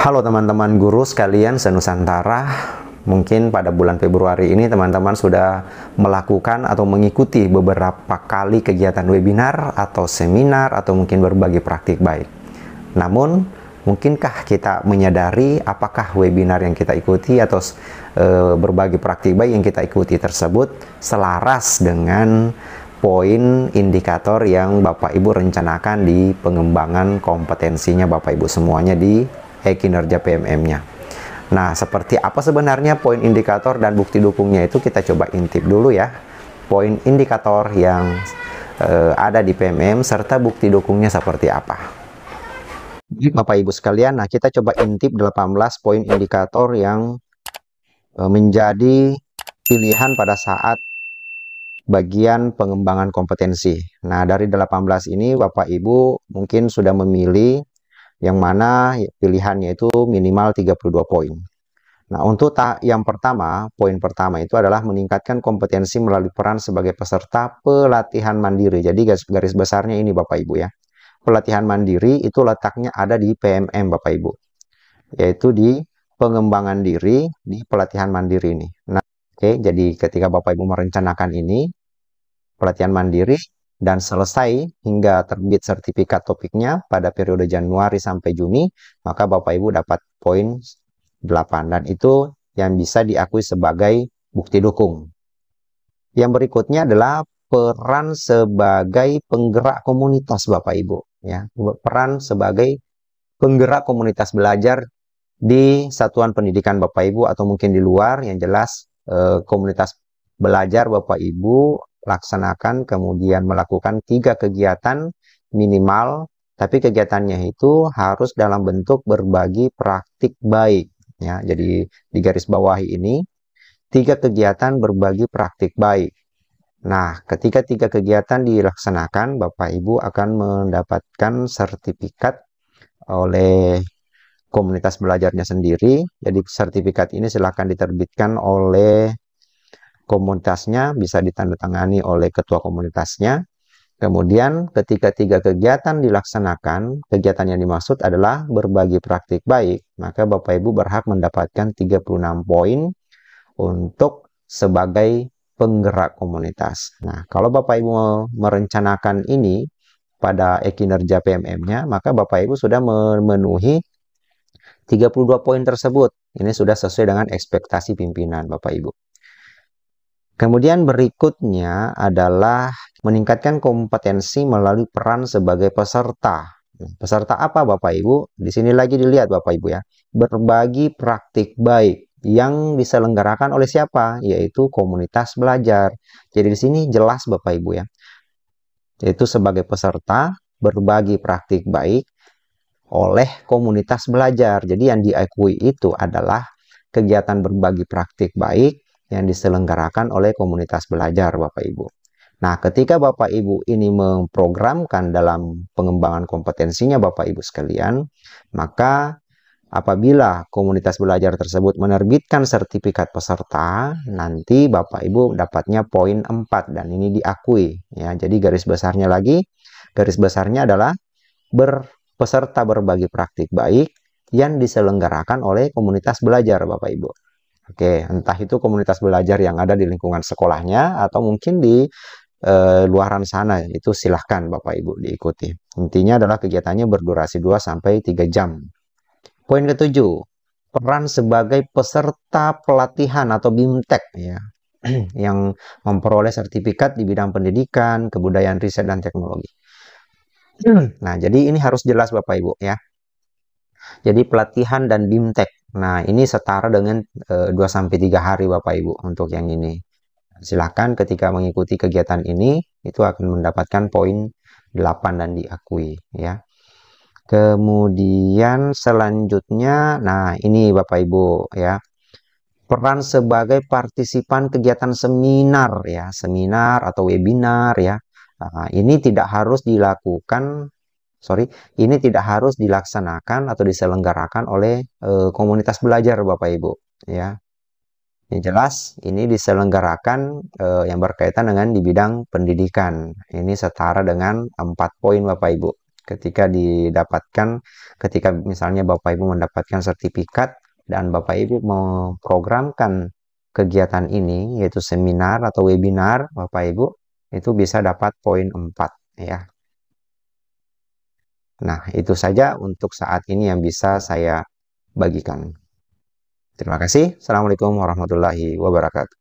Halo teman-teman guru sekalian se-Nusantara. Mungkin pada bulan Februari ini teman-teman sudah melakukan atau mengikuti beberapa kali kegiatan webinar atau seminar atau mungkin berbagi praktik baik. Namun, mungkinkah kita menyadari apakah webinar yang kita ikuti atau berbagi praktik baik yang kita ikuti tersebut selaras dengan poin indikator yang Bapak Ibu rencanakan di pengembangan kompetensinya Bapak Ibu semuanya di kinerja PMM-nya. Nah, seperti apa sebenarnya poin indikator dan bukti dukungnya itu kita coba intip dulu ya. Poin indikator yang ada di PMM serta bukti dukungnya seperti apa. Bapak Ibu sekalian, nah kita coba intip 18 poin indikator yang menjadi pilihan pada saat bagian pengembangan kompetensi. Nah, dari 18 ini Bapak Ibu mungkin sudah memilih yang mana pilihannya itu minimal 32 poin. Nah, untuk yang pertama, poin pertama itu adalah meningkatkan kompetensi melalui peran sebagai peserta pelatihan mandiri. Jadi garis besarnya ini Bapak Ibu ya. Pelatihan mandiri itu letaknya ada di PMM Bapak Ibu. Yaitu di pengembangan diri di pelatihan mandiri ini. Nah, jadi ketika Bapak Ibu merencanakan ini, pelatihan mandiri, dan selesai hingga terbit sertifikat topiknya pada periode Januari sampai Juni, maka Bapak Ibu dapat poin 8 dan itu yang bisa diakui sebagai bukti dukung. Yang berikutnya adalah peran sebagai penggerak komunitas Bapak Ibu ya. Peran sebagai penggerak komunitas belajar di satuan pendidikan Bapak Ibu atau mungkin di luar, yang jelas komunitas belajar Bapak Ibu laksanakan kemudian melakukan 3 kegiatan minimal, tapi kegiatannya itu harus dalam bentuk berbagi praktik baik ya. Jadi di garis bawah ini 3 kegiatan berbagi praktik baik. Nah, ketika 3 kegiatan dilaksanakan, Bapak Ibu akan mendapatkan sertifikat oleh komunitas belajarnya sendiri. Jadi sertifikat ini silakan diterbitkan oleh komunitasnya, bisa ditandatangani oleh ketua komunitasnya. Kemudian ketika 3 kegiatan dilaksanakan, kegiatan yang dimaksud adalah berbagi praktik baik, maka Bapak Ibu berhak mendapatkan 36 poin untuk sebagai penggerak komunitas. Nah, kalau Bapak Ibu merencanakan ini pada kinerja PMM-nya, maka Bapak Ibu sudah memenuhi 32 poin tersebut. Ini sudah sesuai dengan ekspektasi pimpinan Bapak Ibu. Kemudian berikutnya adalah meningkatkan kompetensi melalui peran sebagai peserta. Peserta apa Bapak Ibu? Di sini lagi dilihat Bapak Ibu ya. Berbagi praktik baik yang diselenggarakan oleh siapa? Yaitu komunitas belajar. Jadi di sini jelas Bapak Ibu ya. Yaitu sebagai peserta berbagi praktik baik oleh komunitas belajar. Jadi yang diakui itu adalah kegiatan berbagi praktik baik yang diselenggarakan oleh komunitas belajar Bapak Ibu. Nah, ketika Bapak Ibu ini memprogramkan dalam pengembangan kompetensinya Bapak Ibu sekalian, maka apabila komunitas belajar tersebut menerbitkan sertifikat peserta, nanti Bapak Ibu dapatnya poin 4 dan ini diakui ya. Jadi garis besarnya adalah peserta berbagi praktik baik yang diselenggarakan oleh komunitas belajar Bapak Ibu. Oke, entah itu komunitas belajar yang ada di lingkungan sekolahnya atau mungkin di luaran sana, itu silahkan Bapak Ibu diikuti. Intinya adalah kegiatannya berdurasi 2-3 jam. Poin ke-7, peran sebagai peserta pelatihan atau BIMTEK ya, yang memperoleh sertifikat di bidang pendidikan, kebudayaan, riset, dan teknologi. Nah, jadi ini harus jelas Bapak Ibu ya. Jadi pelatihan dan BIMTEK. Nah, ini setara dengan 2-3 hari Bapak Ibu untuk yang ini. Silakan ketika mengikuti kegiatan ini, itu akan mendapatkan poin 8 dan diakui ya. Kemudian selanjutnya, nah ini Bapak Ibu ya. Peran sebagai partisipan kegiatan seminar ya, seminar atau webinar ya. Nah, ini tidak harus dilaksanakan atau diselenggarakan oleh komunitas belajar Bapak Ibu ya. Yang jelas ini diselenggarakan yang berkaitan dengan di bidang pendidikan. Ini setara dengan 4 poin Bapak Ibu. ketika ketika misalnya Bapak Ibu mendapatkan sertifikat dan Bapak Ibu memprogramkan kegiatan ini, yaitu seminar atau webinar, Bapak Ibu itu bisa dapat poin 4 ya. Nah, itu saja untuk saat ini yang bisa saya bagikan. Terima kasih. Assalamualaikum warahmatullahi wabarakatuh.